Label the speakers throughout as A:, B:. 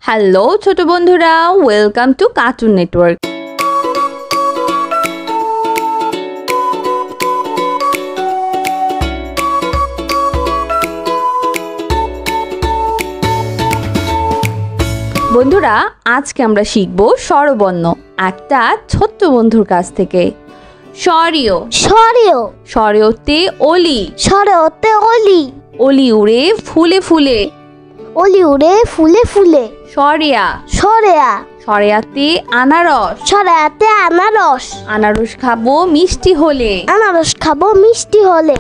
A: Hello ছোট বন্ধুরা, welcome to cartoon network. বন্ধুরা, আজকে আমরা শিখব স্বরবর্ণ একটা ছোট্ট বন্ধুর কাছ থেকে। স্বরীয়
B: স্বরীয়
A: স্বরীয়তে অলি
B: স্বরতে অলি
A: অলি উড়ে ফুলে ফুলে
B: অলি উড়ে ফুলে ফুলে
A: স্বরিয়া
B: সরেয়া
A: স্বরিয়াতে আনারস
B: সরেয়াতে আনারস
A: আনারস খাবো মিষ্টি হলে
B: আনারস খাবো মিষ্টি হলে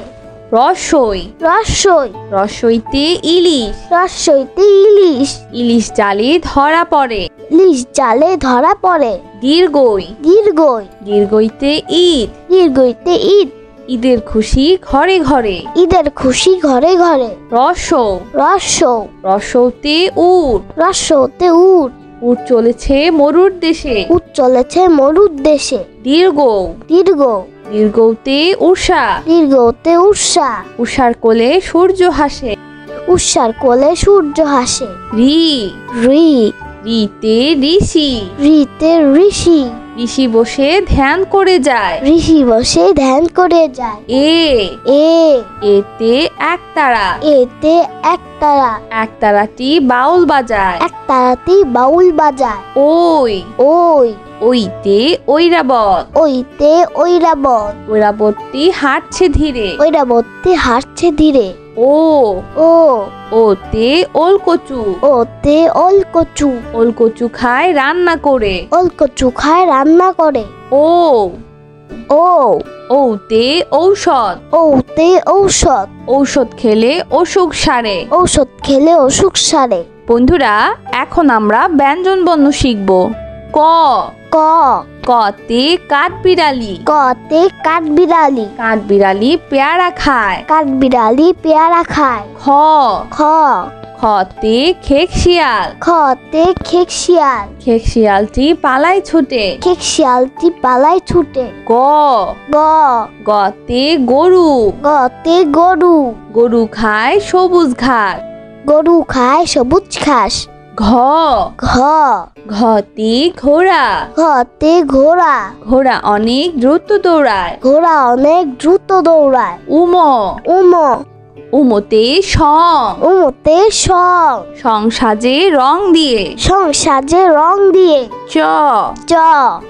A: রসই
B: রসই
A: রসইতে ইলিশ
B: রসইতে ইলিশ
A: ইলিশ জালে ধরা পড়ে
B: ইলিশ জালে ধরা পড়ে
A: দীর্ঘই
B: দীর্ঘই
A: দীর্ঘইতে ঈদ
B: দীর্ঘইতে ঈদ
A: ঈদের খুশি ঘরে ঘরে
B: ঈদের খুশি ঘরে ঘরে
A: রসৌ
B: রসৌ
A: রসৌতে উট
B: রসৌতে উট
A: উট চলেছে মরুর দেশে
B: উট চলেছে মরুর দেশে
A: দীর্ঘ
B: দীর্ঘ
A: দীর্ঘতে উষা
B: দীর্ঘতে উষা
A: উষার কোলে সূর্য হাসে
B: উষার কোলে সূর্য হাসে
A: রি
B: রি
A: রিতে ঋষি
B: রিতে ঋষি
A: ঋষি বসে ধ্যান করে যায়
B: ঋষি বসে ধ্যান করে যায়
A: এ
B: এ
A: এতে একতারা
B: এতে একতারা
A: একতারাটি বাউল বাজায়
B: একতারাতে বাউল বাজায়
A: ওই
B: ওই
A: ওইতে ঐরাবত
B: ওইতে ঐরাবত
A: ঐরাবতটি হাঁটছে ধীরে
B: ঐরাবতী হাঁটছে ধীরে
A: ও
B: ও
A: ওতে ওলকচু
B: ওতে ওলকচু
A: ওলকচু খায় রান্না করে
B: ওলকচু খায় রান্না করে
A: ও
B: ও
A: ওতে ঔষধ
B: ওতে ঔষধ
A: ঔষধ খেলে অসুখ সারে
B: ঔষধ খেলে অসুখ সারে।
A: বন্ধুরা, এখন আমরা ব্যঞ্জন বর্ণ শিখব। ক
B: ক
A: কতে কাঠবিড়ালি
B: কতে কাঠবিড়ালি
A: কাঠবিড়ালি পেয়ারা খায়
B: কাঠবিড়ালি পেয়ারা খায়।
A: খ
B: খ
A: খতে খেকশিয়াল
B: খতে খেকশিয়াল
A: খেকশিয়ালটি পালায় ছুটে
B: খেকশিয়ালটি পালায় ছুটে।
A: গ
B: গ
A: গতে গরু
B: গতে গরু
A: গরু খায় সবুজ ঘাস
B: গরু খায় সবুজ ঘাস।
A: ঘ
B: ঘ
A: ঘতে ঘোড়া
B: ঘতে ঘোড়া
A: ঘোড়া অনেক দ্রুত দৌড়ায়
B: ঘোড়া অনেক দ্রুত দৌড়ায়।
A: উম
B: উম
A: উমতে সং
B: উমতে সং
A: সং সাজে রং দিয়ে
B: সংসাজে রং দিয়ে।
A: চ
B: চ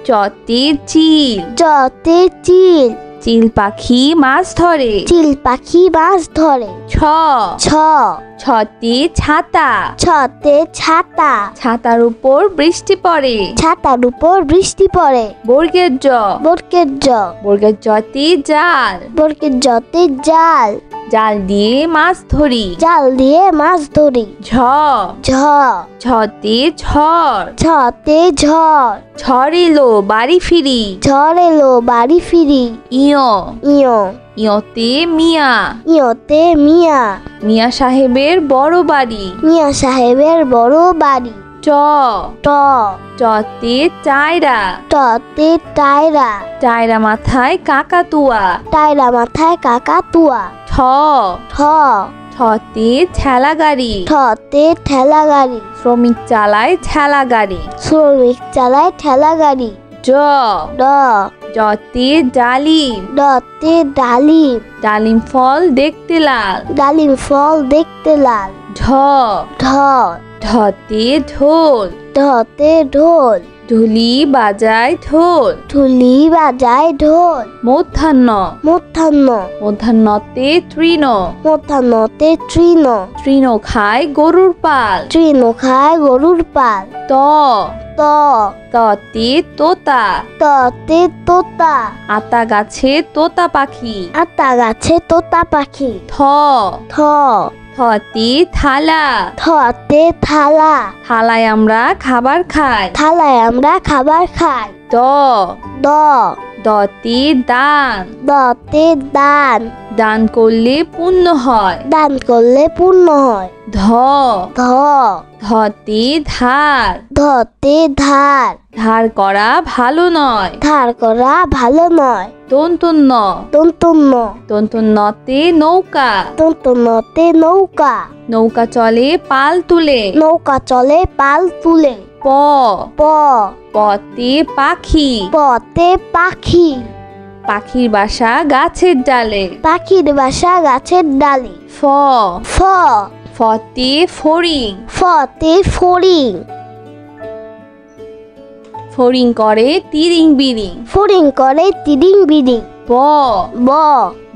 A: চতে চিল
B: চতে চিল
A: চিল পাখি মাছ ধরে
B: চিল পাখি মাছ ধরে।
A: ছ
B: ছ
A: ছতে ছাতা
B: ছতে ছাতা
A: ছাতার উপর বৃষ্টি পড়ে
B: ছাতার উপর বৃষ্টি পড়ে।
A: বর্গের জ
B: বর্গের জ
A: বর্গের জতে জাল
B: বর্গের জতে জাল
A: জাল দিয়ে মাছ ধরি
B: জাল দিয়ে মাছ ধরি।
A: ঝ
B: ঝ
A: ঝতে ঝড়
B: ঝতে ঝড়
A: ঝড় এলো বাড়ি ফিরি
B: ঝড় এলো বাড়ি ফিরি।
A: ইয়
B: ইয়
A: ইয়তে মিয়া
B: ইয়তে মিয়া
A: মিয়া সাহেবের বড় বাড়ি
B: মিয়া সাহেবের বড় বাড়ি।
A: ট
B: ট
A: টতে টায়রা
B: টতে টায়রা
A: টায়রা মাথায় কাকাতুয়া
B: টায়রা মাথায় কাকাতুয়া।
A: ঠ
B: ঠ
A: ঠতে ঠেলা গাড়ি
B: ঠতে ঠেলা গাড়ি
A: শ্রমিক চালায় ঠেলা গাড়ি
B: শ্রমিক চালায় ঠেলা গাড়ি।
A: ড
B: ড
A: ডতে ডালিম
B: ডতে ডালিম
A: ডালিম ফল দেখতে লাল
B: ডালিম ফল দেখতে লাল।
A: ঢ
B: ঢ
A: ঢতে ঢোল
B: ঢতে ঢোল
A: ঢুলি বাজায় ঢোল
B: ঢুলি বাজায় ঢোল।
A: মধ্যাহ্ন
B: মধ্যাহ্ন
A: মধ্যাহ্নতে তৃণ
B: মধ্যাহ্নতে তৃণ
A: তৃণ খায় গরুর পাল
B: তৃণ খায় গরুর পাল।
A: ত
B: ত
A: ততে তোতা
B: ততে তোতা
A: আতা গাছে তোতা পাখি
B: আতা গাছে তোতা পাখি।
A: থ
B: থ
A: থতে থালা
B: থতে থালা
A: থালায় আমরা খাবার খাই
B: থালায় আমরা খাবার খাই।
A: দ
B: দ
A: দতে দান
B: দতে দান
A: দান করলে পুণ্য হয়।
B: দান করলে পূর্ণ হয়।
A: ধ
B: ধ
A: ধতে ধার,
B: ধতে ধার,
A: ধার করা ভালো নয়।
B: ধার করা ভালো নয়।
A: দন্তন্য,
B: দন্তন্য,
A: দন্তন্যতে নৌকা,
B: দন্তন্যতে নৌকা,
A: নৌকা চলে পাল তুলে।
B: নৌকা চলে পাল তুলে।
A: প
B: প
A: পতে পাখি,
B: পতে পাখি,
A: পাখির বাসা গাছের ডালে।
B: পাখির বাসা গাছের ডালে।
A: ফ
B: ফ
A: ফতে ফড়িং,
B: ফতে ফড়িং,
A: ফড়িং করে তিরিং বিরিং।
B: ফড়িং করে তিরিং বিরিং।
A: ব
B: ব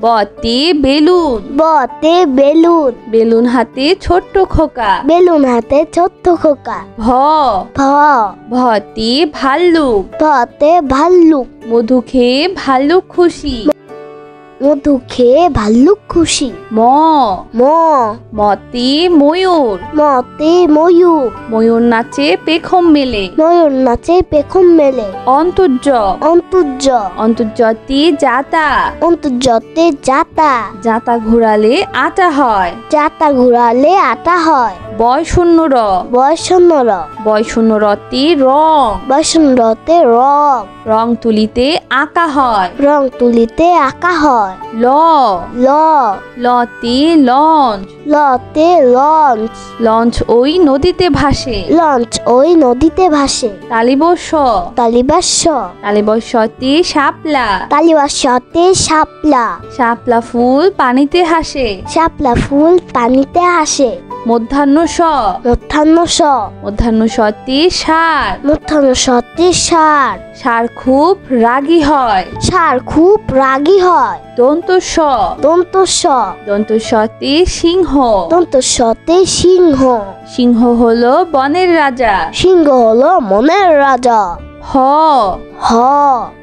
A: বতে বেলুন,
B: বতে বেলুন,
A: বেলুন হাতে ছোট্ট খোকা।
B: বেলুন হাতে ছোট্ট খোকা।
A: ভ
B: ভ
A: ভতে ভাল্লুক,
B: ভতে ভাল্লুক,
A: মধু খেয়ে ভাল্লুক খুশি।
B: মধু খেয়ে ভাল্লুক খুশি।
A: ম
B: ম
A: মতে ময়ূর,
B: মতে ময়ূর,
A: ময়ূর নাচে পেখম মেলে।
B: ময়ূর নাচে পেখম মেলে।
A: অন্তর্য
B: অন্তর্য
A: অন্তর্যতে জাতা,
B: অন্তর্যতে জাতা,
A: জাতা ঘোরালে আটা হয়।
B: জাতা ঘুরালে আটা হয়।
A: বয় শূন্য র,
B: বয়সন্ন র,
A: বয় শূন্য রতে রং,
B: বয়সন্নতে রং,
A: রং তুলিতে আঁকা হয়।
B: রং তুলিতে আঁকা হয়।
A: ল
B: ল
A: লতে লঞ্চ,
B: লতে লঞ্চ,
A: লঞ্চ ওই নদীতে ভাসে।
B: লঞ্চ ওই নদীতে ভাসে।
A: তালিবস্য,
B: তালিবাস্য,
A: তালিবস্যতে শাপলা,
B: তালিবাস্যতে শাপলা,
A: শাপলা ফুল পানিতে হাসে।
B: শাপলা ফুল পানিতে হাসে।
A: মধ্যাহ্ন স,
B: মধ্যাহ্ন স,
A: মধ্যাহ্ন সতে সার,
B: মধ্যাহ্ন সতে ষাঁড়,
A: সার খুব রাগী হয়।
B: ষাঁড় খুব রাগী হয়।
A: দন্ত স,
B: দন্ত স,
A: দন্ত সতে সিংহ,
B: দন্ত সতে সিংহ,
A: সিংহ হলো বনের রাজা।
B: সিংহ হলো মনের রাজা।
A: হ
B: হ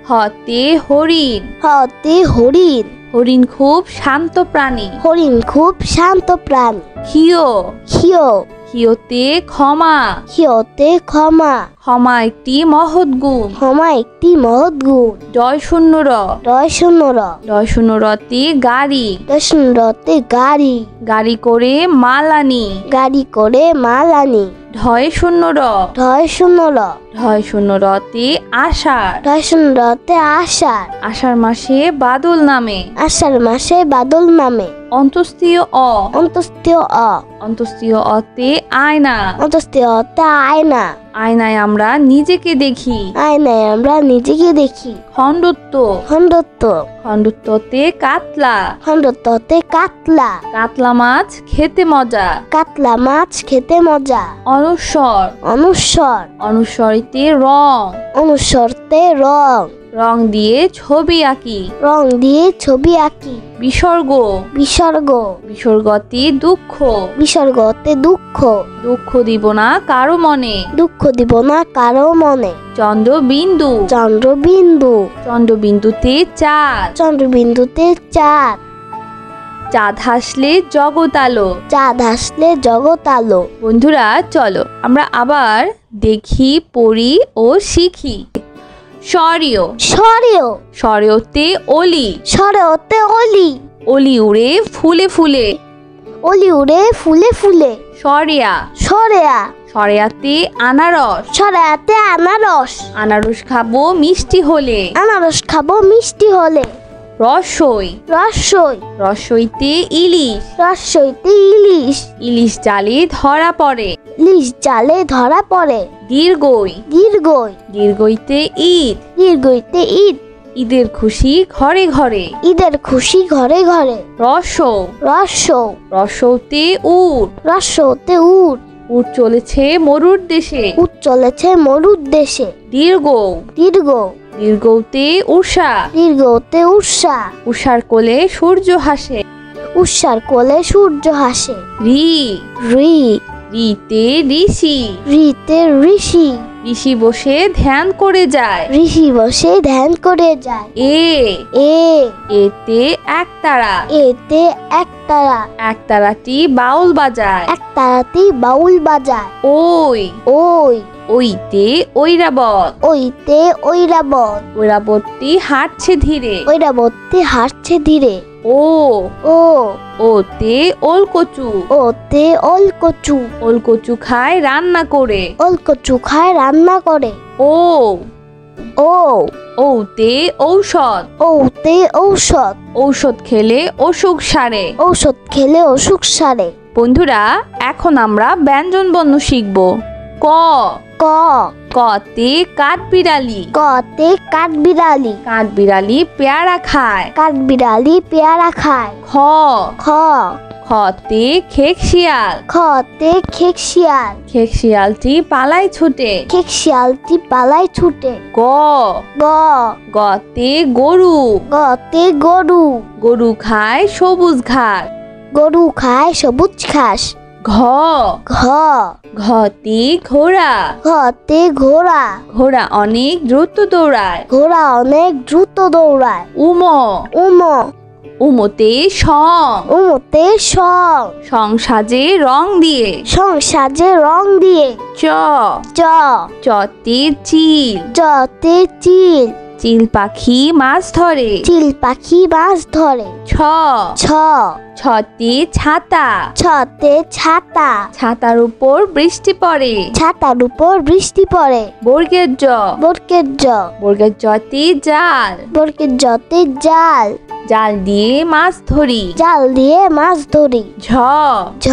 A: হতে হরিণ,
B: হতে হরিণ,
A: হরিণ খুব শান্ত প্রাণী।
B: হরিণ খুব শান্ত প্রাণী।
A: ক্ষিয়,
B: ক্ষিয়,
A: ক্ষিয়তে ক্ষমা,
B: ক্ষিয়তে ক্ষমা,
A: ক্ষমা একটি মহৎ গুণ।
B: ক্ষমা একটি মহৎ গুণ।
A: ডয় শূন্য র,
B: ডয় শূন্য র,
A: ডয় শূন্য রতে গাড়ি,
B: দশরতে গাড়ি,
A: গাড়ি করে মাল আনি।
B: গাড়ি করে মাল আনি।
A: ঢয় শূন্য র,
B: ঢয় শূন্য র,
A: ঢয় শূন্য রতে আষাঢ়,
B: ঢয় শূন্যতে আষাঢ়,
A: আষাঢ় মাসে বাদল নামে।
B: আষাঢ় মাসে বাদল নামে।
A: অন্তস্তীয় অ,
B: অন্তস্তীয় অ,
A: অন্তস্তীয় অতে আয়না,
B: অন্তস্তীয়তে আয়না,
A: আয়নায় আমরা নিজেকে দেখি।
B: আয়নায় আমরা নিজেকে দেখি।
A: খণ্ডত্ব,
B: খণ্ডত্ব,
A: খণ্ডত্বতে কাতলা,
B: খণ্ডত্বতে কাতলা,
A: কাতলা মাছ খেতে মজা।
B: কাতলা মাছ খেতে মজা।
A: অনুস্বর,
B: অনুস্বর,
A: অনুস্বরিতে রং,
B: অনুস্বরতে রং,
A: রং দিয়ে ছবি আঁকি।
B: রং দিয়ে ছবি আঁকি।
A: বিসর্গ,
B: বিসর্গ,
A: বিসর্গতে দুঃখ,
B: বিসর্গতে দুঃখ,
A: দুঃখ দিব না কারো মনে।
B: দুঃখ দিব না কারো মনে।
A: চন্দ্রবিন্দু,
B: চন্দ্রবিন্দু,
A: চন্দ্রবিন্দুতে চাঁদ,
B: চন্দ্রবিন্দুতে চাঁদ,
A: চাঁদ হাসলে জগৎ আলো।
B: চাঁদ আসলে জগৎ আলো।
A: বন্ধুরা চলো আমরা আবার দেখি, পড়ি ও শিখি। স্বরীয়,
B: স্বরেও,
A: স্বরেওতে অলি,
B: স্বরেওতে অলি,
A: অলি উড়ে ফুলে ফুলে।
B: অলি উড়ে ফুলে ফুলে।
A: সরেয়া,
B: সরেয়া,
A: সরেয়াতে আনারস,
B: সরেয়াতে আনারস,
A: আনারস খাবো মিষ্টি হলে।
B: আনারস খাবো মিষ্টি হলে।
A: রসই,
B: রসই,
A: রসইতে ইলিশ,
B: রসইতে ইলিশ,
A: ইলিশ জালে ধরা পড়ে।
B: ইলিশ জালে ধরা পড়ে।
A: দীর্ঘই,
B: দীর্ঘই,
A: দীর্ঘইতে ঈদ,
B: দীর্ঘইতে ঈদ,
A: ঈদের খুশি ঘরে ঘরে।
B: ঈদের খুশি ঘরে ঘরে।
A: রসৌ,
B: রসৌ,
A: রসৌতে উট,
B: রসৌতে উট,
A: উট চলেছে মরুর দেশে।
B: উট চলেছে মরুর দেশে।
A: দীর্ঘ,
B: দীর্ঘ,
A: দীর্ঘতে উষা,
B: দীর্ঘতে উষা,
A: উষার কোলে সূর্য হাসে।
B: উষার কোলে সূর্য হাসে।
A: রি,
B: রি,
A: রিতে ঋষি,
B: রিতে ঋষি,
A: ঋষি বসে ধ্যান করে যায়।
B: ঋষি বসে ধ্যান করে যায়।
A: এ,
B: এ,
A: এতে একতারা,
B: এতে এক একতারা।
A: একতারাটি বাউল বাজায়।
B: একতারাতে বাউল বাজায়।
A: ওই
B: ওই
A: ওইতে ঐরাবত।
B: ওইতে ঐরাবত।
A: ঐরাবতটি হাঁটছে ধীরে।
B: ঐরাবতী হাঁটছে ধীরে।
A: ও
B: ও
A: ওতে ওলকচু।
B: ওতে ওলকচু।
A: ওলকচু খায় রান্না করে।
B: ওলকচু খায় রান্না করে।
A: ও
B: ও
A: ওতে ঔষধ।
B: ওতে ঔষধ।
A: ঔষধ খেলে অসুখ সারে।
B: ঔষধ খেলে অসুখ সারে।
A: বন্ধুরা, এখন আমরা ব্যঞ্জন বর্ণ শিখব। ক
B: ক
A: কতে কাঠবিড়ালি।
B: কতে কাঠবিড়ালি।
A: কাঠবিড়ালি পেয়ারা খায়।
B: কাঠবিড়ালি পেয়ারা খায়।
A: খ
B: খ
A: খতে খেকশিয়াল।
B: খতে খেকশিয়াল।
A: খেকশিয়ালটি পালায় ছুটে।
B: খেকশিয়ালটি পালায় ছুটে।
A: গ
B: গ
A: গতে গরু।
B: গতে গরু।
A: গরু খায় সবুজ ঘাস।
B: গরু খায় সবুজ ঘাস।
A: ঘ
B: ঘ
A: ঘতে ঘোড়া।
B: ঘতে ঘোড়া।
A: ঘোড়া অনেক দ্রুত দৌড়ায়।
B: ঘোড়া অনেক দ্রুত দৌড়ায়।
A: উম
B: উম
A: উমতে সং।
B: উমতে সং।
A: সং সাজে রং দিয়ে।
B: সং সাজে রং দিয়ে।
A: চ
B: চ
A: চতে চিল।
B: চতে চিল।
A: চিল পাখি মাছ ধরে।
B: চিল পাখি মাছ ধরে।
A: ছ
B: ছ
A: ছতে ছাতা।
B: ছতে ছাতা।
A: ছাতার উপর বৃষ্টি পড়ে।
B: ছাতার উপর বৃষ্টি পড়ে।
A: বর্গের জ।
B: বর্গের জ।
A: বর্গের জতে জাল।
B: বর্গের জতে জাল।
A: জাল দিয়ে মাছ ধরি।
B: জাল দিয়ে মাছ ধরি।
A: ঝ
B: ঝ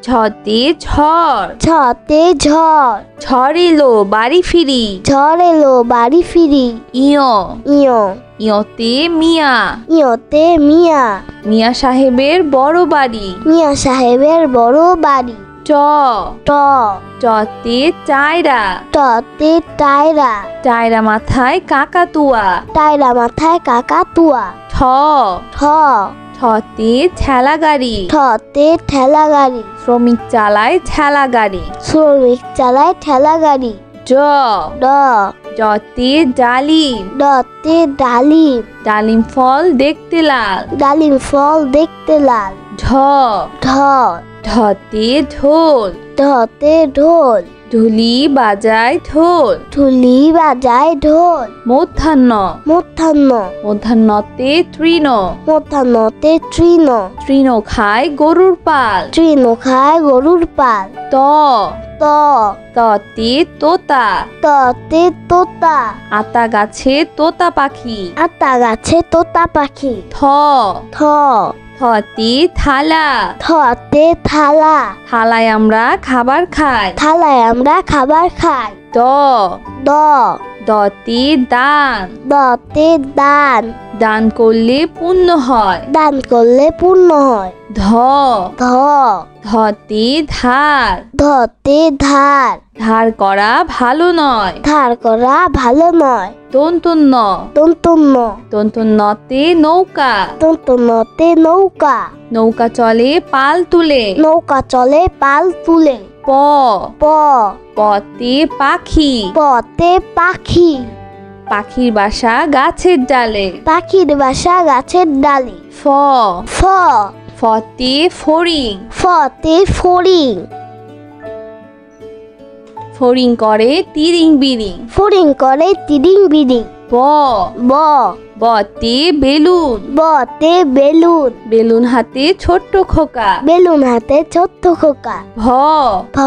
A: ঝতে ঝড়।
B: ঝতে ঝড়।
A: ঝড় এলো বাড়ি ফিরি।
B: ঝড় এলো বাড়ি ফিরি।
A: ইয়
B: ইয়
A: ইয়তে মিয়া।
B: ইয়তে মিয়া।
A: মিয়া সাহেবের বড় বাড়ি।
B: মিয়া সাহেবের বড় বাড়ি।
A: ট
B: ট
A: টতে চায়রা।
B: টতে টায়রা।
A: চায়রা মাথায় কাকাতুয়া।
B: টায়রা মাথায় কাকাতুয়া।
A: ঠ
B: ঠ
A: ঠতে ঠেলা গাড়ি।
B: ঠতে ঠেলা গাড়ি।
A: শ্রমিক চালায় ঠেলা গাড়ি।
B: শ্রমিক চালায় ঠেলা গাড়ি।
A: ড
B: ড
A: ডতে ডালিম।
B: ডতে ডালিম।
A: ডালিম ফল দেখতে লাল।
B: ডালিম ফল দেখতে লাল।
A: ঢ
B: ঢ
A: ঢতে ঢোল।
B: ঢতে ঢোল।
A: ঢুলি বাজায় ঢোল।
B: ঢুলি বাজায় ঢোল।
A: মধ্যাহ্ন
B: মধ্যাহ্ন
A: মধ্যাহ্নতে তৃণ।
B: মধ্যাহ্নতে তৃণ।
A: তৃণ খায় গরুর পাল।
B: তৃণ খায় গরুর পাল।
A: ত
B: ত
A: ততে তোতা।
B: ততে তোতা।
A: আতা গাছে তোতা পাখি।
B: আতা গাছে তোতা পাখি।
A: থ
B: থ
A: থতে থালা।
B: থতে থালা।
A: থালায় আমরা খাবার খাই।
B: থালায় আমরা খাবার খাই।
A: দ
B: দ
A: দতে দান।
B: দতে দান।
A: দান করলে পুণ্য হয়।
B: দান করলে পুণ্য হয়।
A: ধ
B: ধ
A: ধতে ধার।
B: ধতে ধার।
A: ধার করা ভালো নয়।
B: ধার করা ভালো নয়।
A: দন্তন্য
B: দন্তন্য
A: দন্তন্যতে নৌকা।
B: দন্তন্যতে নৌকা।
A: নৌকা চলে পাল তুলে।
B: নৌকা চলে পাল তুলে।
A: প
B: প
A: পতে পাখি।
B: পতে পাখি।
A: পাখির বাসা গাছের ডালে।
B: পাখির বাসা গাছের ডালে।
A: ফ
B: ফ
A: ফতে ফড়িং।
B: ফতে ফড়িং।
A: ফড়িং করে তিরিং বিরিং।
B: ফড়িং করে তিরিং বিরিং।
A: ব
B: ব
A: বতে বেলুন।
B: বতে বেলুন।
A: বেলুন হাতে ছোট্ট খোকা।
B: বেলুন হাতে ছোট্ট খোকা।
A: ভ
B: ভ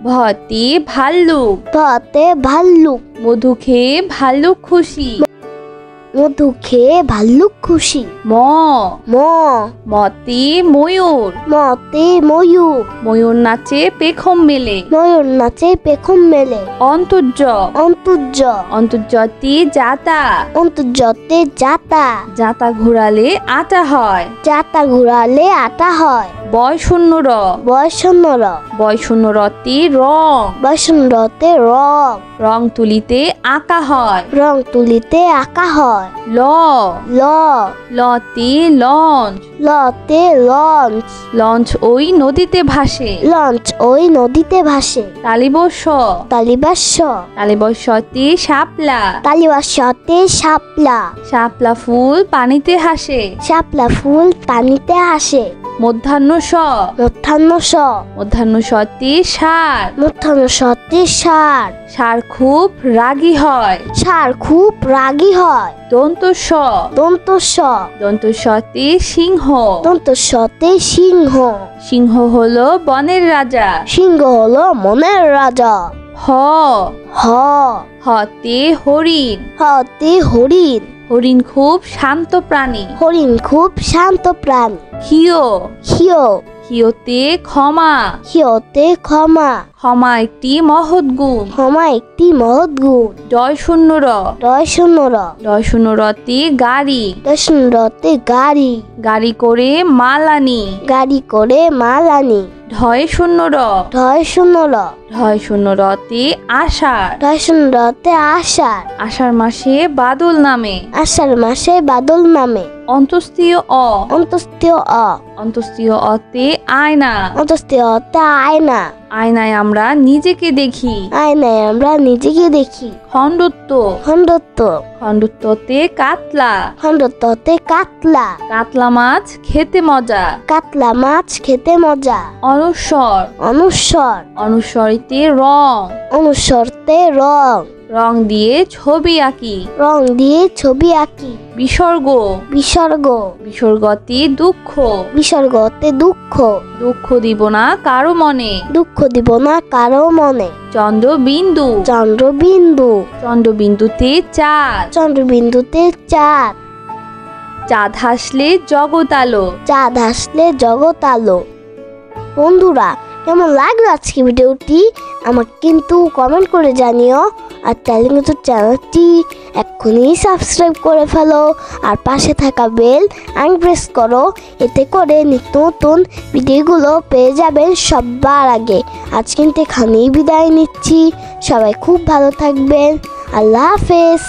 A: ভতে ভাল্লুক।
B: ভতে ভাল্লুক।
A: মধু খেয়ে ভাল্লুক খুশি।
B: মধু খেয়ে ভাল্লুক খুশি।
A: ম
B: ম
A: মতে ময়ূর।
B: মতে ময়ূর।
A: ময়ূর নাচে পেখম মেলে।
B: ময়ূর নাচে পেখম মেলে।
A: অন্তর্য
B: অন্তর্য
A: অন্তর্যতে জাতা।
B: অন্তর্যতে জাতা।
A: জাতা ঘুরালে আটা হয়।
B: জাতা ঘুরালে আটা হয়।
A: বয় শূন্য র।
B: বয়সন্নর।
A: বয় শূন্য রতে রং।
B: বয়সন্নরতে রং।
A: রং তুলিতে আঁকা হয়।
B: রং তুলিতে আঁকা হয়।
A: ল
B: ল
A: লতে লঞ্চ।
B: লতে লঞ্চ।
A: লঞ্চ ওই নদীতে ভাসে।
B: লঞ্চ ওই নদীতে ভাসে।
A: তালিবস্য
B: তালিবাস্য।
A: তালিবস্যতে শাপলা।
B: তালিবাস্যতে শাপলা।
A: শাপলা ফুল পানিতে হাসে।
B: শাপলা ফুল পানিতে হাসে।
A: মধ্যাহ্ন স
B: মধ্যাহ্ন স
A: মধ্যাহ্ন সতে ষাঁড়
B: মধ্যাহ্ন সতে ষাঁড়
A: ষাঁড় খুব রাগী হয়
B: ষাঁড় খুব রাগী হয়
A: দন্ত স
B: দন্ত স
A: দন্ত সতে সিংহ
B: দন্ত সতে সিংহ
A: সিংহ হলো বনের রাজা
B: সিংহ হলো মনের রাজা
A: হ
B: হ
A: হতে হরিণ
B: হতে হরিণ
A: হরিণ খুব শান্ত প্রাণী
B: হরিণ খুব শান্ত প্রাণী
A: হিয়
B: হিয়
A: হিয়তে ক্ষমা
B: হিয়তে ক্ষমা
A: ক্ষমা একটি মহৎ গুণ
B: ক্ষমা একটি মহৎ গুণ
A: ডয় শূন্য র
B: ডয় শূন্য র
A: ডয় শূন্য রতে গাড়ি
B: ডয় শূন্য রতে গাড়ি
A: গাড়ি করে মাল আনি
B: গাড়ি করে মাল আনি
A: ঢয় শূন্য র
B: ঢয় শূন্য র
A: ঢয় শূন্য রতে আষাঢ়
B: ঢয় শূন্য রতে আষাঢ়
A: আষাঢ় মাসে বাদল নামে
B: আষাঢ় মাসে বাদল নামে
A: অন্তস্তীয় অ
B: অন্তস্তীয় অ
A: অন্তস্তীয় অতে আয়না
B: অন্তস্তীয় অতে আয়না
A: আয়নায় আমরা নিজেকে দেখি
B: আয়নায় আমরা নিজেকে দেখি
A: খণ্ডত্ব
B: খণ্ডত্ব
A: খণ্ডত্বতে কাতলা
B: খণ্ডত্বতে কাতলা
A: কাতলা মাছ খেতে মজা
B: কাতলা মাছ খেতে মজা
A: অনুস্বর
B: অনুস্বর
A: অনুস্বরিতে রং
B: অনুস্বরতে রং
A: রং দিয়ে ছবি আঁকি
B: রং দিয়ে ছবি আঁকি
A: বিসর্গ
B: বিসর্গ
A: বিসর্গতে দুঃখ
B: বিসর্গতে দুঃখ
A: দুঃখ দিব না কারো মনে
B: দুঃখ দিব না কারো মনে
A: চন্দ্রবিন্দু
B: চন্দ্রবিন্দু
A: চন্দ্রবিন্দুতে চাঁদ
B: চন্দ্রবিন্দুতে চাঁদ
A: চাঁদ হাসলে জগৎ আলো
B: চাঁদ হাসলে জগৎ আলো বন্ধুরা কেমন লাগলো আজকে ভিডিওটি আমাকে কিন্তু কমেন্ট করে জানিও আর তাহলে কিন্তু চ্যানেলটি এক্ষুনি সাবস্ক্রাইব করে ফেলো আর পাশে থাকা বেল প্রেস করো এতে করে নিত্য নতুন ভিডিওগুলো পেয়ে যাবেন সবার আগে আজ কিন্তু এখানেই বিদায় নিচ্ছি সবাই খুব ভালো থাকবেন আল্লাহ হাফেজ।